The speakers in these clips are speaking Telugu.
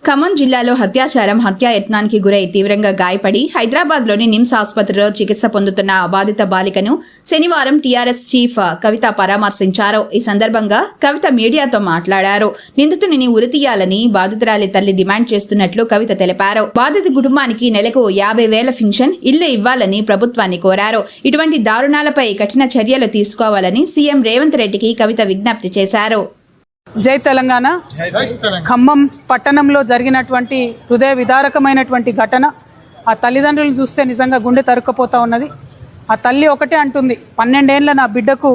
ఖమ్మం జిల్లాలో అత్యాచారం హత్యాయత్నానికి గురై తీవ్రంగా గాయపడి హైదరాబాద్లోని నిమ్స్ ఆసుపత్రిలో చికిత్స పొందుతున్న బాధిత బాలికను శనివారం టీఆర్ఎస్ చీఫ్ కవిత పరామర్శించారు. ఈ సందర్భంగా కవిత మీడియాతో మాట్లాడారు. నిందితుడిని ఉరితీయాలని బాధితురాలి తల్లి డిమాండ్ చేస్తున్నట్లు కవిత తెలిపారు. బాధిత కుటుంబానికి నెలకు 50,000 పింఛన్, ఇల్లు ఇవ్వాలని ప్రభుత్వాన్ని కోరారు. ఇటువంటి దారుణాలపై కఠిన చర్యలు తీసుకోవాలని సీఎం రేవంత్ రెడ్డికి కవిత విజ్ఞప్తి చేశారు. జై తెలంగాణ. ఖమ్మం పట్టణంలో జరిగినటువంటి హృదయ విదారకమైనటువంటి ఘటన ఆ తల్లిదండ్రులను చూస్తే నిజంగా గుండె తరుక్కుపోతా ఉన్నది. ఆ తల్లి ఒకటే అంటుంది, 12 ఏళ్ల నా బిడ్డకు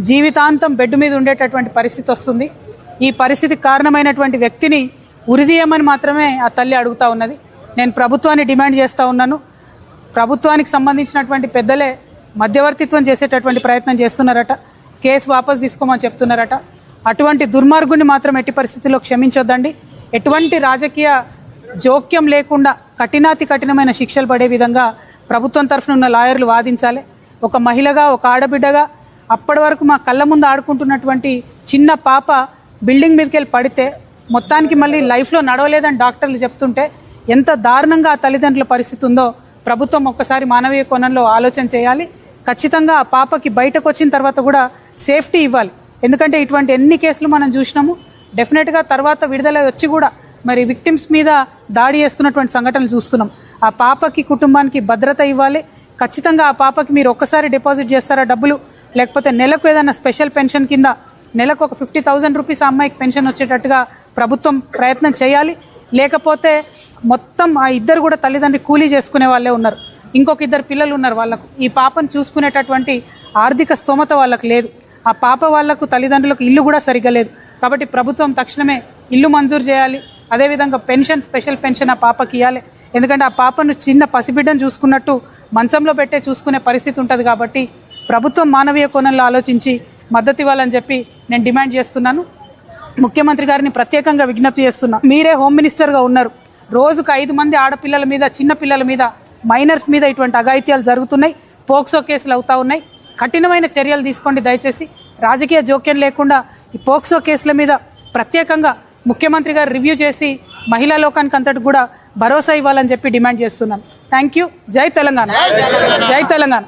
జీవితాంతం బెడ్ మీద ఉండేటటువంటి పరిస్థితి వస్తుంది. ఈ పరిస్థితికి కారణమైనటువంటి వ్యక్తిని ఉరిదీయమని మాత్రమే ఆ తల్లి అడుగుతా ఉన్నది. నేను ప్రభుత్వాన్ని డిమాండ్ చేస్తూ ఉన్నాను. ప్రభుత్వానికి సంబంధించినటువంటి పెద్దలే మధ్యవర్తిత్వం చేసేటటువంటి ప్రయత్నం చేస్తున్నారట. కేసు వాపసు తీసుకోమని చెప్తున్నారట. అటువంటి దుర్మార్గుని మాత్రం ఎట్టి పరిస్థితుల్లో క్షమించొద్దండి. ఎటువంటి రాజకీయ జోక్యం లేకుండా కఠినాతి కఠినమైన శిక్షలు పడే విధంగా ప్రభుత్వం తరఫున ఉన్న లాయర్లు వాదించాలి. ఒక మహిళగా, ఒక ఆడబిడ్డగా అప్పటి వరకు మా కళ్ళ ముందు ఆడుకుంటున్నటువంటి చిన్న పాప బిల్డింగ్ మీదకి వెళ్ళి పడితే మొత్తానికి మళ్ళీ లైఫ్లో నడవలేదని డాక్టర్లు చెప్తుంటే ఎంత దారుణంగా ఆ తల్లిదండ్రుల పరిస్థితి ఉందో ప్రభుత్వం ఒక్కసారి మానవీయ కోణంలో ఆలోచన చేయాలి. ఖచ్చితంగా ఆ పాపకి బయటకు వచ్చిన తర్వాత కూడా సేఫ్టీ ఇవ్వాలి. ఎందుకంటే ఇటువంటి ఎన్ని కేసులు మనం చూసినాము. డెఫినెట్గా తర్వాత విడుదల వచ్చి కూడా మరి విక్టిమ్స్ మీద దాడి చేస్తున్నటువంటి సంఘటనలు చూస్తున్నాం. ఆ పాపకి, కుటుంబానికి భద్రత ఇవ్వాలి. ఖచ్చితంగా ఆ పాపకి మీరు ఒక్కసారి డిపాజిట్ చేస్తారా డబ్బులు, లేకపోతే నెలకు ఏదైనా స్పెషల్ పెన్షన్ కింద నెలకు ఒక 50,000 రూపీస్ ఆ అమ్మాయికి పెన్షన్ వచ్చేటట్టుగా ప్రభుత్వం ప్రయత్నం చేయాలి. లేకపోతే మొత్తం ఆ ఇద్దరు కూడా తల్లిదండ్రి కూలీ చేసుకునే వాళ్ళే ఉన్నారు. ఇంకొక 2 పిల్లలు ఉన్నారు. వాళ్ళకు ఈ పాపను చూసుకునేటటువంటి ఆర్థిక స్తోమత వాళ్ళకు లేదు. ఆ పాప వాళ్లకు తల్లిదండ్రులకు ఇల్లు కూడా సరిగ్గా లేదు. కాబట్టి ప్రభుత్వం తక్షణమే ఇల్లు మంజూరు చేయాలి. అదేవిధంగా పెన్షన్, స్పెషల్ పెన్షన్ ఆ పాపకి ఇవ్వాలి. ఎందుకంటే ఆ పాపను చిన్న పసిబిడ్డను చూసుకున్నట్టు మంచంలో పెట్టే చూసుకునే పరిస్థితి ఉంటుంది. కాబట్టి ప్రభుత్వం మానవీయ కోణంలో ఆలోచించి మద్దతు ఇవ్వాలని చెప్పి నేను డిమాండ్ చేస్తున్నాను. ముఖ్యమంత్రి గారిని ప్రత్యేకంగా విజ్ఞప్తి చేస్తున్నా. మీరే హోమ్ మినిస్టర్గా ఉన్నారు. రోజుకు 5 మంది ఆడపిల్లల మీద, చిన్న పిల్లల మీద, మైనర్స్ మీద ఇటువంటి అఘాయిత్యాలు జరుగుతున్నాయి. పోక్సో కేసులు అవుతా ఉన్నాయి. కఠినమైన చర్యలు తీసుకోండి దయచేసి. రాజకీయ జోక్యం లేకుండా ఈ పోక్సో కేసుల మీద ప్రత్యేకంగా ముఖ్యమంత్రి గారు రివ్యూ చేసి మహిళా లోకానికి అంతటి కూడా భరోసా ఇవ్వాలని చెప్పి డిమాండ్ చేస్తున్నాను. Thank you. జై తెలంగాణ. జై తెలంగాణ.